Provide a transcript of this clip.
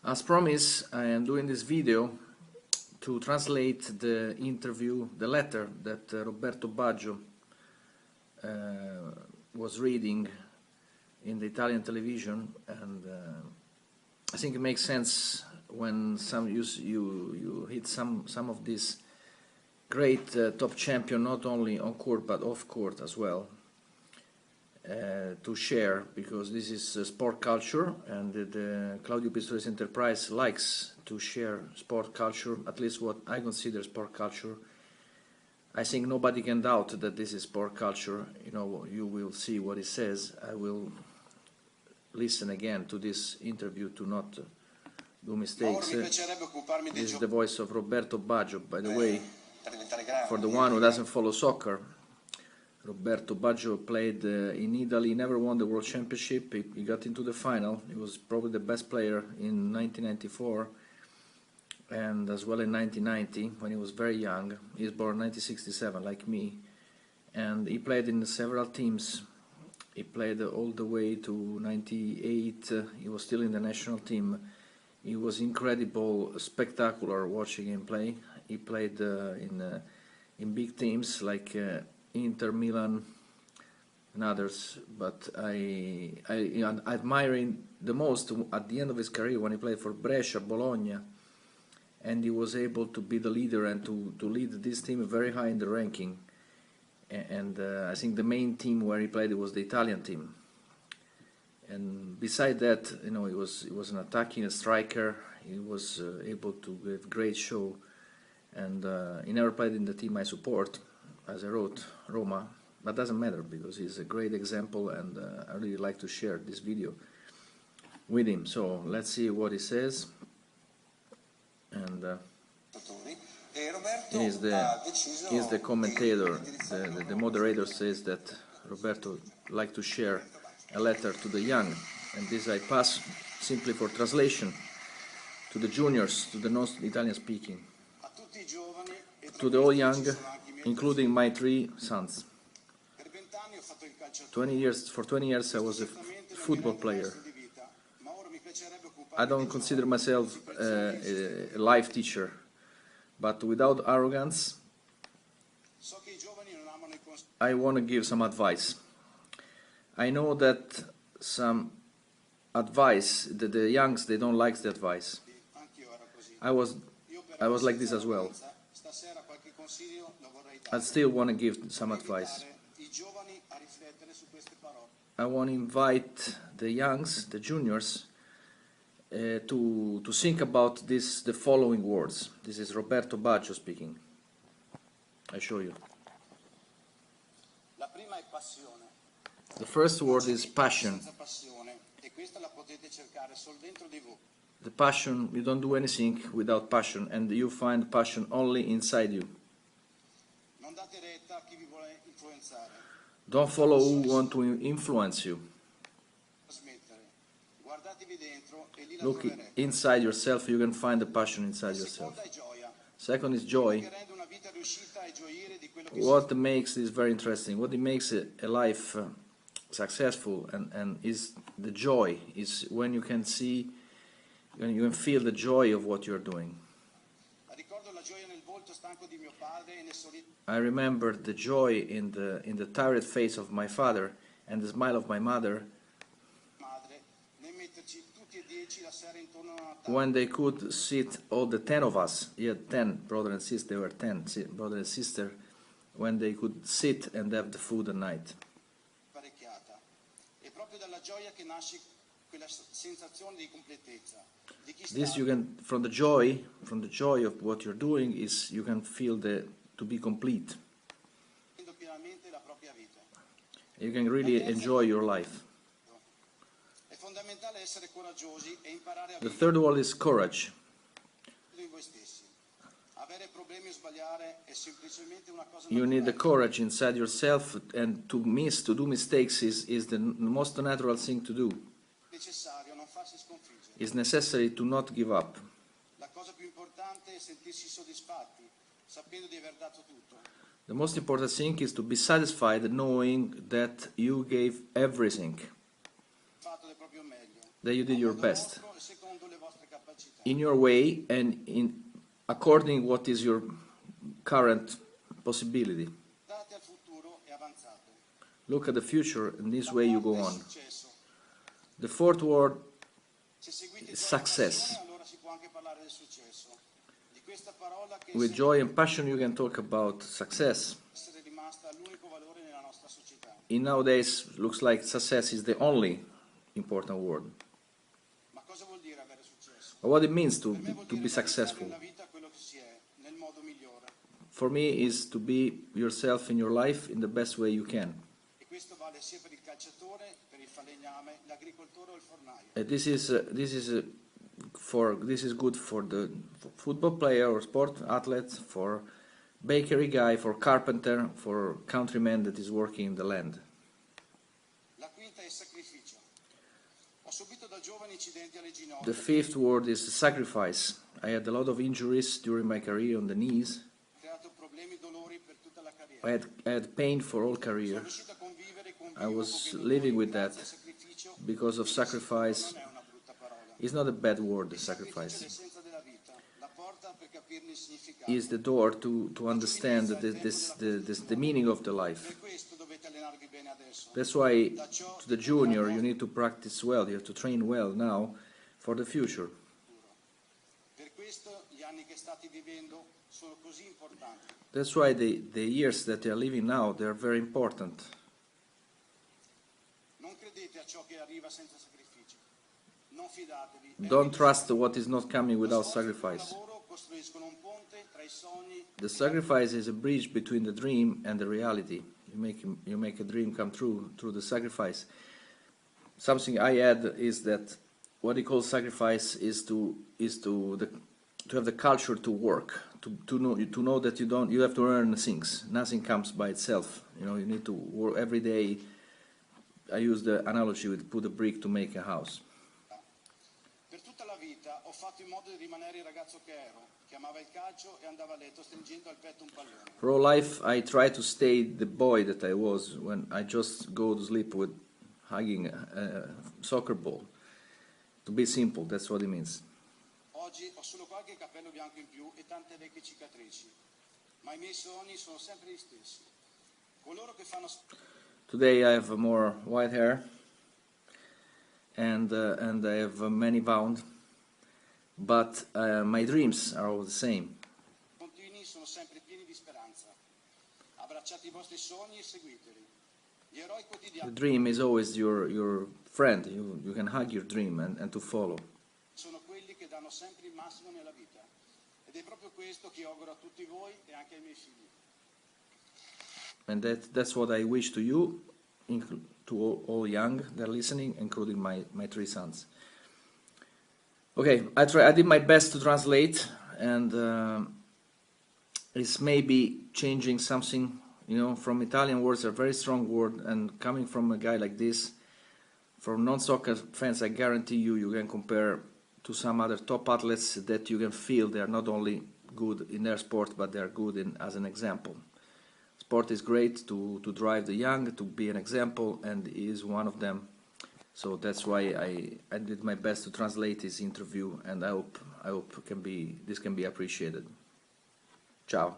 As promised, I am doing this video to translate the interview, the letter that Roberto Baggio was reading in the Italian television, and I think it makes sense when you hit some of these great top champion, not only on court but off court as well, to share, because this is sport culture, and the Claudio Pistorius Enterprise likes to share sport culture, at least what I consider sport culture. I think nobody can doubt that this is sport culture. You know, you will see what he says. I will listen again to this interview to not do mistakes. This is the voice of Roberto Baggio, by the way, for the one who doesn't follow soccer. Roberto Baggio played in Italy, never won the World Championship. He got into the final. He was probably the best player in 1994 and as well in 1990 when he was very young. He was born 1967 like me, and he played in several teams. He played all the way to 98. He was still in the national team. He was incredible, spectacular watching him play. He played in big teams like Inter, Milan and others, but I admire him the most at the end of his career when he played for Brescia, Bologna, and he was able to be the leader and to lead this team very high in the ranking. And I think the main team where he played was the Italian team. And beside that, you know, he was an attacking striker. He was able to give great show, and he never played in the team I support, as I wrote, Roma, but doesn't matter because he's a great example, and I really like to share this video with him. So let's see what he says. And he's the commentator, the moderator says that Roberto liked to share a letter to the young, and this I pass simply for translation to the juniors, to the non-Italian speaking, to the all young, including my 3 sons. 20 years I was a football player. I don't consider myself a life teacher, but without arrogance, I want to give some advice. I know that some advice, that the youngs, they don't like the advice. I was like this as well. I still want to give some advice. I want to invite the youngs, the juniors, to think about the following words. This is Roberto Baggio speaking. I show you. The first word is passion. The passion, you don't do anything without passion, and you find passion only inside you. Don't follow who want to influence you. Look inside yourself, you can find the passion inside yourself. Second is joy. What makes this very interesting, what makes a life successful and is the joy, is when you can see, when you can feel the joy of what you're doing. I remember the joy in the tired face of my father and the smile of my mother when they could sit, all the 10 of us, he had 10 brother and sister, they were 10 brother and sister, when they could sit and have the food at night. This you can, from the joy of what you're doing, is you can feel to be complete. You can really enjoy your life. The third one is courage. You need the courage inside yourself, and to do mistakes is the most natural thing to do. It's necessary to not give up. The most important thing is to be satisfied knowing that you gave everything, that you did your best, in your way and in according what is your current possibility. Guardate al futuro e avanzate. Look at the future, and this way you go La quarta è on. successo. The fourth word Se seguite is gioia e success. passione, allora si può anche parlare del successo. Di questa parola che With joy and passion you can talk about success. essere rimasta l'unico valore nella nostra società. In nowadays, looks like success is the only important word. Ma cosa vuol dire avere successo? But what it means Per me vuol to dire be realizzare successful. nella vita quello che si è, nel modo migliore. For me is to be yourself in your life in the best way you can. E questo vale sia per il calciatore, per il falegname, l'agricoltore o il fornaio. This is good for the football player or sport athlete, for bakery guy, for carpenter, for countryman that is working in the land. La quinta è sacrificio. Ho subito da giovane incidenti alle The ginocchia. fifth word is sacrifice. I had a lot of injuries during my career on the knees. Ho creato problemi e dolori per tutta la carriera. I had pain for all Sono career. riuscito a convivere con I was living with that because of sacrifice. non è una brutta parola. It's not a bad word, Il sacrificio è sacrifice. l'essenza della vita, la porta per capirne il significato. Is the door to understand the meaning of the life. Per questo dovete allenarvi bene adesso. That's why to the junior you need to practice well, you have to train well now for the future. Per questo gli anni che state vivendo sono così importanti. That's why the years that they are living now, they are very important. Non credete a ciò che arriva senza sacrificio. Non fidatevi. Don't trust what is not coming without Lo sforzo e il sacrifice. lavoro costruiscono un ponte tra i sogni The sacrifice is a bridge between the dream and the reality. You make a dream come true through the sacrifice. Something I add is that what he calls sacrifice is to have the culture to work, to know that you have to earn things. Nothing comes by itself. You need to work every day. I use the analogy with put a brick to make a house. Per tutta la vita ho fatto in modo di rimanere il ragazzo che ero, che amava il calcio e andava a letto stringendo al petto un pallone. For all life, I try to stay the boy that I was when I just go to sleep with hugging a soccer ball. To be simple, that's what it means. Oggi ho solo qualche capello bianco in più e tante vecchie cicatrici, ma i miei sogni sono sempre gli stessi. Coloro che fanno Today I have more white hair and I have many bound, but my dreams are all the same. continui sono sempre pieni di speranza. Abbracciate i vostri sogni e seguiteli. Gli eroi The quotidiani dream is always your friend. You can hug your dream and to follow. sono quelli che danno sempre il massimo nella vita. Ed è proprio questo che auguro a tutti voi e anche ai miei figli. And that's what I wish to you, to all young that are listening, including my three sons. Okay, I did my best to translate, and it's maybe changing something, from Italian words are very strong word, and coming from a guy like this, from non-soccer fans, I guarantee you can compare to some other top athletes that you can feel they are not only good in their sport, but they are good as an example. Sport is great to drive the young, to be an example, and he is one of them. So that's why I did my best to translate his interview, and I hope this can be appreciated. Ciao.